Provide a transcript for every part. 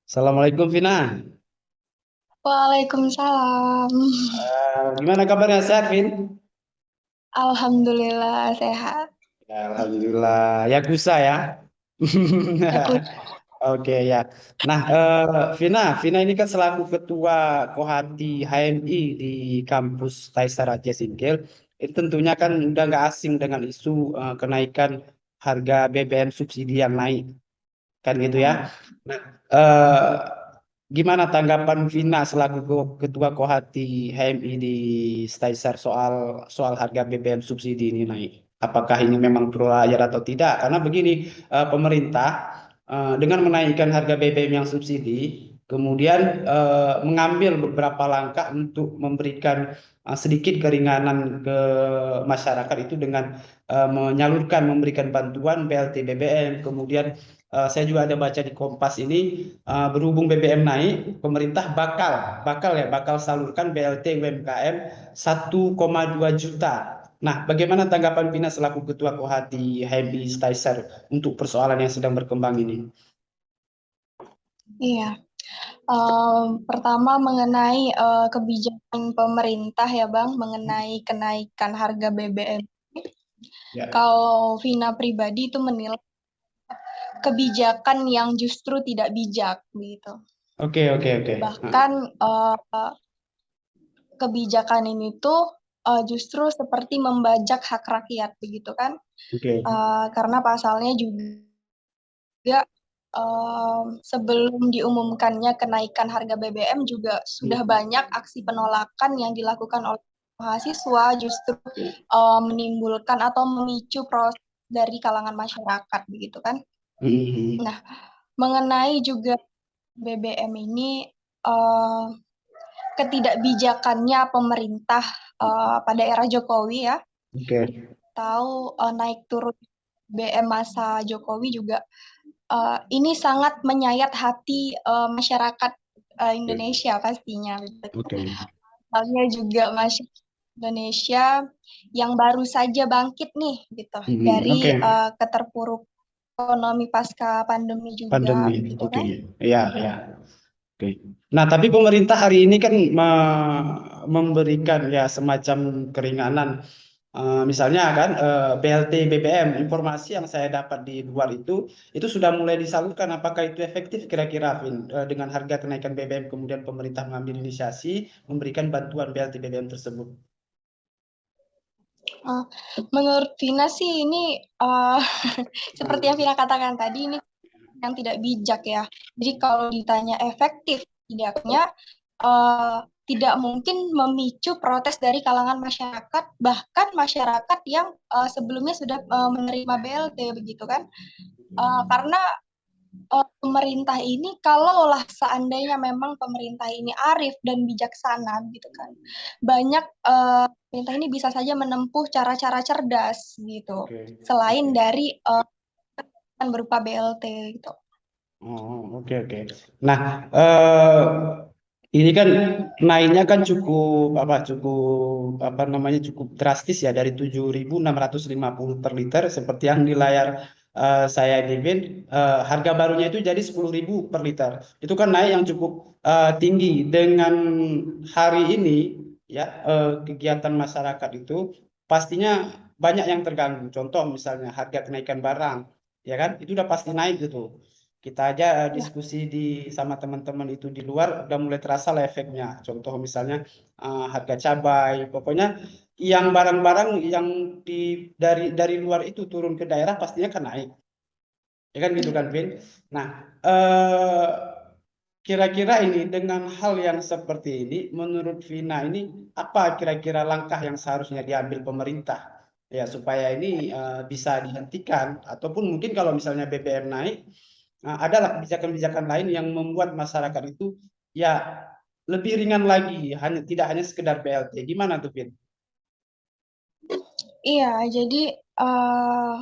Assalamualaikum Vina. Waalaikumsalam. Gimana kabarnya sehat Vin? Alhamdulillah sehat. Ya, Alhamdulillah. Ya kusa ya. Aku Oke ya. Nah, Vina ini kan selaku ketua Kohati HMI di kampus Taisar Aceh Singkil, itu tentunya kan udah nggak asing dengan isu kenaikan harga BBM subsidi yang naik, kan gitu ya. Nah, eh, gimana tanggapan Vina selaku ketua Kohati HMI di Staisar soal soal harga BBM subsidi ini naik? Apakah ini memang pro rakyat atau tidak? Karena begini, pemerintah dengan menaikkan harga BBM yang subsidi, kemudian mengambil beberapa langkah untuk memberikan sedikit keringanan ke masyarakat itu dengan memberikan bantuan BLT BBM, kemudian saya juga ada baca di Kompas ini berhubung BBM naik, pemerintah bakal salurkan BLT UMKM 1,2 juta. Nah, bagaimana tanggapan Pina selaku Ketua Kohati Happy Staiser untuk persoalan yang sedang berkembang ini? iya. Pertama mengenai kebijakan pemerintah ya Bang, mengenai kenaikan harga BBM. Ya, Kalau Vina pribadi itu menilai kebijakan yang justru tidak bijak gitu. oke, oke, oke. Bahkan kebijakan ini tuh justru seperti membajak hak rakyat begitu kan? Oke. Karena pasalnya juga sebelum diumumkannya kenaikan harga BBM juga sudah banyak aksi penolakan yang dilakukan oleh mahasiswa justru menimbulkan atau memicu proses dari kalangan masyarakat begitu kan. Mhm. Nah, mengenai juga BBM ini uh, ketidakbijakannya pemerintah pada era Jokowi ya, Oke. tahu naik turun BBM masa Jokowi juga ini sangat menyayat hati masyarakat Indonesia pastinya. Oke. Soalnya juga masyarakat Indonesia yang baru saja bangkit nih gitu Mhm. dari Oke. keterpuruk ekonomi pasca pandemi juga Pandemi. gitu Oke. kan. Ya, ya. Oke. Nah, tapi pemerintah hari ini kan memberikan ya semacam keringanan. Misalnya kan BLT BBM, informasi yang saya dapat di luar itu sudah mulai disalurkan. Apakah itu efektif kira-kira, Vin? Dengan harga kenaikan BBM kemudian pemerintah mengambil inisiasi memberikan bantuan BLT BBM tersebut. Uh, Menurut Vina sih ini seperti yang Vina katakan tadi ini yang tidak bijak ya. Jadi kalau ditanya efektif tidaknya, tidak mungkin memicu protes dari kalangan masyarakat, bahkan masyarakat yang sebelumnya sudah menerima BLT begitu kan. Karena pemerintah ini kalaulah seandainya memang pemerintah ini arif dan bijaksana gitu kan, banyak pemerintah ini bisa saja menempuh cara-cara cerdas gitu, Oke, selain oke. dari berupa BLT gitu. Oh, oke, oke. Nah, ini kan naiknya kan cukup apa namanya cukup drastis ya dari 7.650 per liter seperti yang di layar saya di Bin, harga barunya itu jadi 10.000 per liter. Itu kan naik yang cukup tinggi dengan hari ini ya, kegiatan masyarakat itu pastinya banyak yang terganggu. Contoh misalnya harga kenaikan barang, ya kan? Itu udah pasti naik gitu. Kita aja Ya, diskusi sama teman-teman itu di luar udah mulai terasa lah efeknya. Contoh misalnya harga cabai, pokoknya yang barang-barang yang dari luar itu turun ke daerah pastinya kan naik. Ya kan gitu kan, Vin? Nah, eh, kira-kira ini dengan hal yang seperti ini, menurut Vina ini apa kira-kira langkah yang seharusnya diambil pemerintah ya supaya ini bisa dihentikan ataupun mungkin kalau misalnya BBM naik, adalah kebijakan-kebijakan lain yang membuat masyarakat itu ya lebih ringan lagi, tidak hanya sekedar BLT. Gimana tuh, Vin? iya, jadi eh,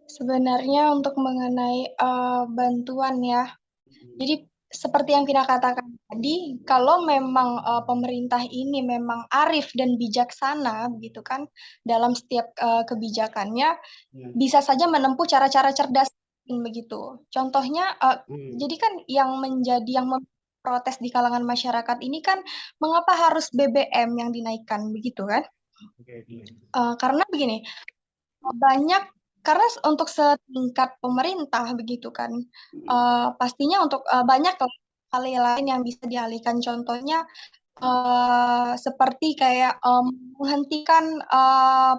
sebenarnya untuk mengenai bantuan ya, jadi seperti yang Vina katakan tadi, kalau memang pemerintah ini memang arif dan bijaksana, begitu kan, dalam setiap kebijakannya, Ya. bisa saja menempuh cara-cara cerdas. begitu. Contohnya, Hmm, jadi kan yang memprotes di kalangan masyarakat ini kan mengapa harus BBM yang dinaikkan begitu kan? oke, oke. Karena begini, banyak karena untuk setingkat pemerintah begitu kan, pastinya untuk banyak hal lain yang bisa dialihkan. Contohnya seperti kayak menghentikan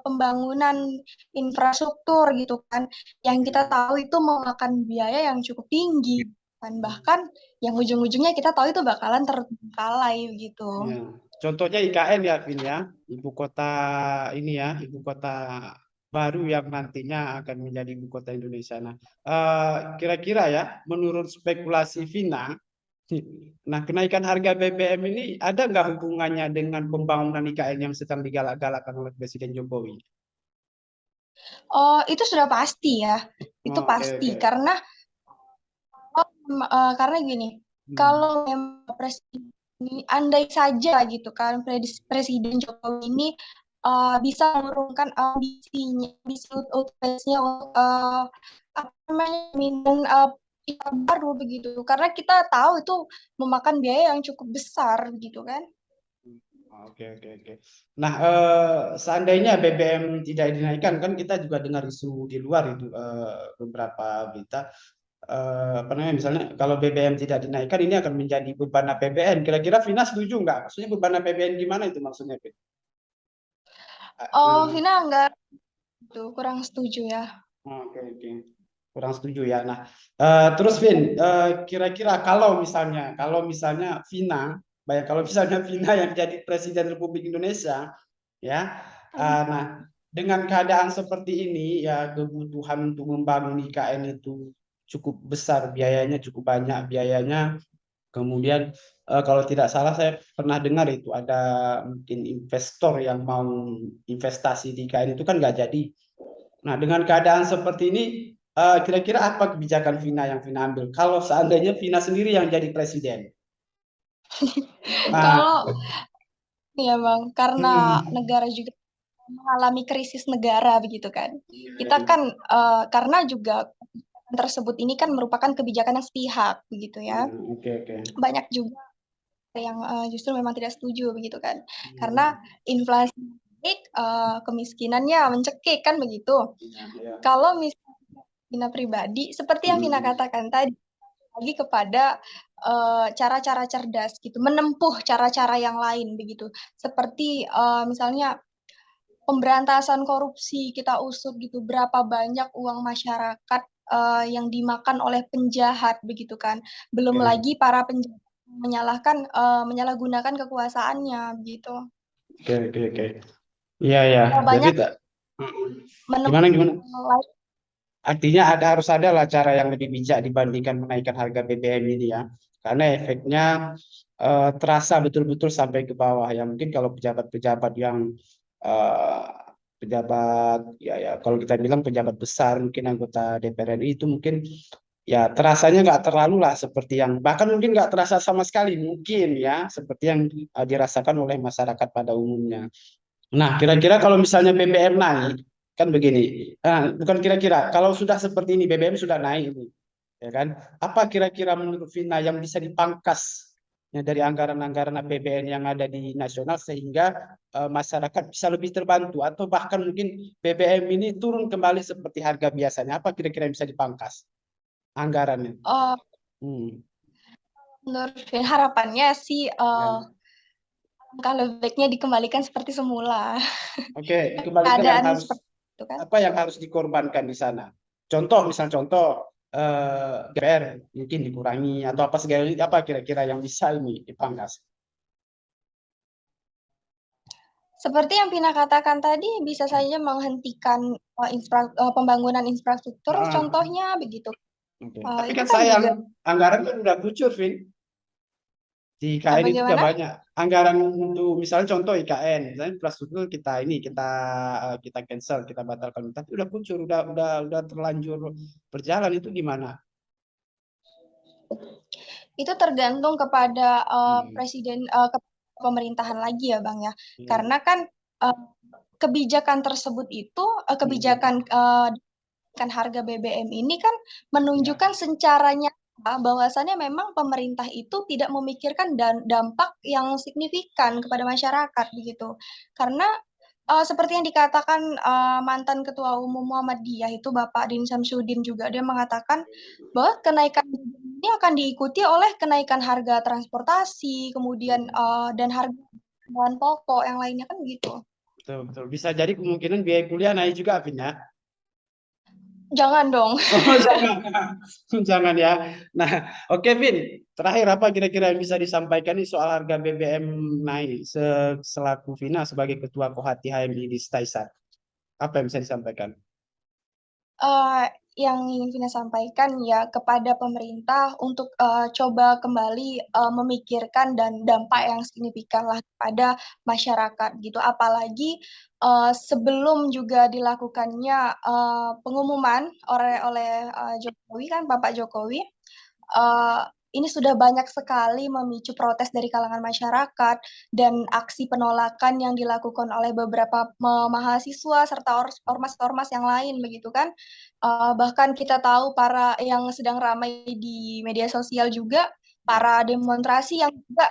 pembangunan infrastruktur gitu kan, yang kita Oke. tahu itu memakan biaya yang cukup tinggi kan, bahkan yang ujung-ujungnya kita tahu itu bakalan terbengkalai gitu. Ya. Contohnya IKN ya, Vin ya, ibu kota ini ya, ibu kota baru yang nantinya akan menjadi ibu kota Indonesia. Nah, kira-kira ya, menurut spekulasi Vina, nah kenaikan harga BBM ini ada nggak hubungannya dengan pembangunan IKN yang sedang digalak-galakan oleh Presiden Jokowi? Oh, itu sudah pasti ya, itu Oh, oke, pasti oke. karena gini, Hmm, kalau memang presiden ini andai saja gitu kan Presiden Jokowi ini bisa menurunkan ambisi UTS-nya untuk apa namanya minum kita baru begitu, karena kita tahu itu memakan biaya yang cukup besar gitu kan. oke, oke, oke. Nah, seandainya BBM tidak dinaikkan, kan kita juga dengar isu di luar itu beberapa berita. Apa namanya misalnya kalau BBM tidak dinaikkan ini akan menjadi beban APBN. Kira-kira Vina setuju nggak? Maksudnya beban APBN gimana itu maksudnya, Vin? Oh, Nah, Vina enggak, itu kurang setuju ya. oke, oke. Kurang setuju ya. Nah, terus Vin, kira-kira kalau misalnya Vina, bayang kalau misalnya Vina yang jadi Presiden Republik Indonesia, ya, nah dengan keadaan seperti ini ya kebutuhan untuk membangun IKN itu cukup besar biayanya, cukup banyak biayanya. Kemudian kalau tidak salah saya pernah dengar itu ada mungkin investor yang mau investasi di IKN itu kan nggak jadi. Nah, dengan keadaan seperti ini, kira-kira apa kebijakan Vina yang Vina ambil? Kalau seandainya Vina sendiri yang jadi presiden. Nah, Kalau ya Bang, karena hmm, negara juga mengalami krisis negara begitu kan. iya, Kita iya, kan karena juga kebijakan tersebut ini kan merupakan kebijakan yang sepihak begitu ya. iya, oke, oke. Banyak juga yang justru memang tidak setuju begitu kan. Hmm, Karena inflasi naik, kemiskinannya mencekik kan begitu. iya, iya. Kalau misalnya Vina pribadi, seperti yang Vina Hmm, katakan tadi, lagi kepada cara-cara cerdas gitu, menempuh cara-cara yang lain begitu. Seperti misalnya pemberantasan korupsi kita usut gitu, berapa banyak uang masyarakat yang dimakan oleh penjahat begitu kan, belum oke, lagi para penjahat menyalahgunakan kekuasaannya gitu. oke, oke, oke. Iya, ya. Berapa Jadi banyak tak. Gimana, menempuh gimana? yang lain. Artinya harus ada lah cara yang lebih bijak dibandingkan menaikkan harga BBM ini ya. Karena efeknya terasa betul-betul sampai ke bawah ya. Mungkin kalau pejabat-pejabat yang eh, pejabat ya kalau kita bilang pejabat besar mungkin anggota DPR RI itu mungkin ya terasanya nggak terlalu lah seperti yang bahkan mungkin nggak terasa sama sekali mungkin ya seperti yang dirasakan oleh masyarakat pada umumnya. Nah, kira-kira kalau misalnya BBM naik, kan begini. Bukan kira-kira, kalau sudah seperti ini, BBM sudah naik ini, ya kan? Apa kira-kira menurut Vina yang bisa dipangkas ya, dari anggaran-anggaran APBN yang ada di nasional sehingga masyarakat bisa lebih terbantu atau bahkan mungkin BBM ini turun kembali seperti harga biasanya. Apa kira-kira yang bisa dipangkas anggarannya? Uh, Hmm, Menurut Vin, harapannya sih ya. langkah lebih baiknya dikembalikan seperti semula. Oke, dikembalikan yang Keadaan harus seperti itu kan. apa yang harus dikorbankan di sana? Contoh, misal contoh DPR mungkin dikurangi atau apa segala apa kira-kira yang bisa ini dipangkas? Seperti yang Vina katakan tadi, bisa saja menghentikan pembangunan infrastruktur, Nah, contohnya begitu. oke. Tapi Itu kan kan sayang, juga anggaran kan udah kucur, Vin. Di IKN itu udah bagaimana? banyak. Anggaran untuk misalnya contoh IKN, misalnya infrastruktur kita ini kita cancel, kita batalkan, tapi udah kucur, udah terlanjur berjalan itu gimana? Itu tergantung kepada Hmm, pemerintahan lagi ya, Bang ya. iya. Karena kan kebijakan tersebut itu Hmm, kebijakan kan harga BBM ini kan menunjukkan secara nyata bahwasannya memang pemerintah itu tidak memikirkan dampak yang signifikan kepada masyarakat begitu. Karena seperti yang dikatakan mantan Ketua Umum Muhammadiyah itu Bapak Din Samsudin juga, dia mengatakan bahwa kenaikan BBM ini akan diikuti oleh kenaikan harga transportasi, kemudian dan harga bahan pokok yang lainnya kan gitu. Betul, betul. Bisa jadi kemungkinan biaya kuliah naik juga, Vin ya. Jangan dong. Oh, jangan. Jangan ya. Nah, oke, Vin. Terakhir apa kira-kira yang bisa disampaikan nih soal harga BBM naik selaku Vina sebagai Ketua Kohati HMI di Staisat? Apa yang bisa disampaikan? Yang ingin Vina sampaikan ya kepada pemerintah untuk coba kembali memikirkan dan dampak yang signifikan lah kepada masyarakat gitu. Apalagi sebelum juga dilakukannya pengumuman oleh Jokowi kan Bapak Jokowi, uh, ini sudah banyak sekali memicu protes dari kalangan masyarakat dan aksi penolakan yang dilakukan oleh beberapa mahasiswa serta ormas-ormas yang lain begitu kan. Bahkan kita tahu para yang sedang ramai di media sosial juga para demonstrasi yang juga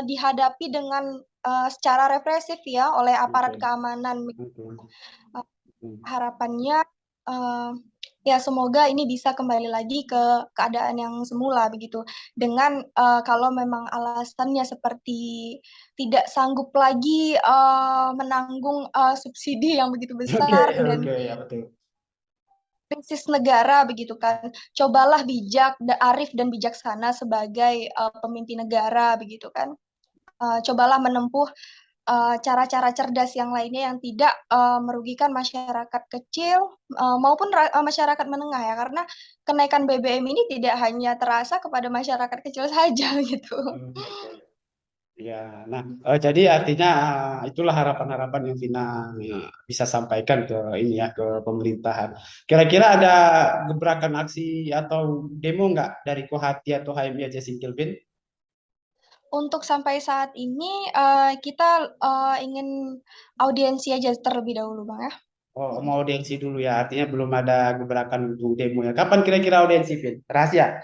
dihadapi dengan secara represif ya oleh aparat Oke, keamanan. oke. Harapannya uh, ya semoga ini bisa kembali lagi ke keadaan yang semula begitu. Dengan kalau memang alasannya seperti tidak sanggup lagi menanggung subsidi yang begitu Oke, besar dan oke, ya betul. krisis negara begitu kan. Cobalah bijak, arif dan bijaksana sebagai pemimpin negara begitu kan. Cobalah menempuh cara-cara cerdas yang lainnya yang tidak merugikan masyarakat kecil maupun masyarakat menengah ya karena kenaikan BBM ini tidak hanya terasa kepada masyarakat kecil saja gitu. Oke. Ya, nah, jadi artinya itulah harapan-harapan yang Vina bisa sampaikan ke ini ya ke pemerintahan. Kira-kira ada gebrakan aksi atau demo nggak dari Kohati atau HMI aja Singkil, Vin? Untuk sampai saat ini kita ingin audiensi aja terlebih dahulu Bang ya. Oh, mau audiensi dulu ya. Artinya belum ada gebrakan untuk demo ya. Kapan kira-kira audiensi, Vin? Rahasia.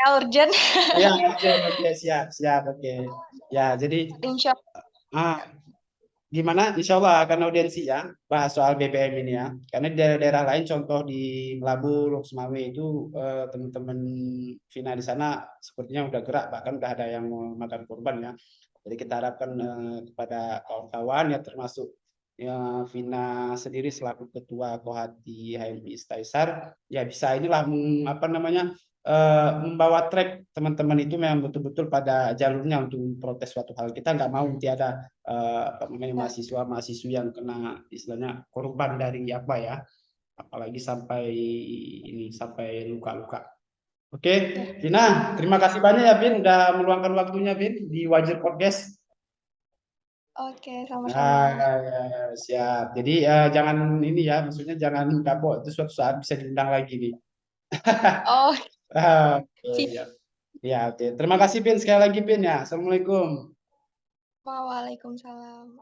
Ya urgent. Ya, oke, oke, siap, siap, oke. Ya, jadi Insya ah, gimana? Insya Allah akan audiensi ya, bahas soal BBM ini ya. Karena di daerah-daerah lain, contoh di Labu, Lok Sumawe itu teman-teman Vina di sana sepertinya udah gerak, bahkan udah ada yang mau makan korban ya. Jadi kita harapkan kepada kawan-kawan ya termasuk ya, Vina sendiri selaku Ketua Kohati HMI Staisar ya bisa inilah apa namanya membawa track teman-teman itu memang betul-betul pada jalurnya untuk protes suatu hal. Kita nggak mau nanti ada apa namanya Allah. mahasiswa-mahasiswa yang kena istilahnya korban dari apa ya, apalagi sampai ini sampai luka-luka. Oke, Ya. Vina, terima kasih banyak ya, Vin, udah meluangkan waktunya, Vin, di Wajir Podcast. Oke, sama-sama. Ah, ya, ya, siap. Jadi jangan ini ya, maksudnya jangan kapok. Itu suatu saat bisa diundang lagi nih. Oh, Ah, oke, siap. ya, ya, oke. Terima kasih, Vin, sekali lagi, Vin ya. Assalamualaikum. Waalaikumsalam.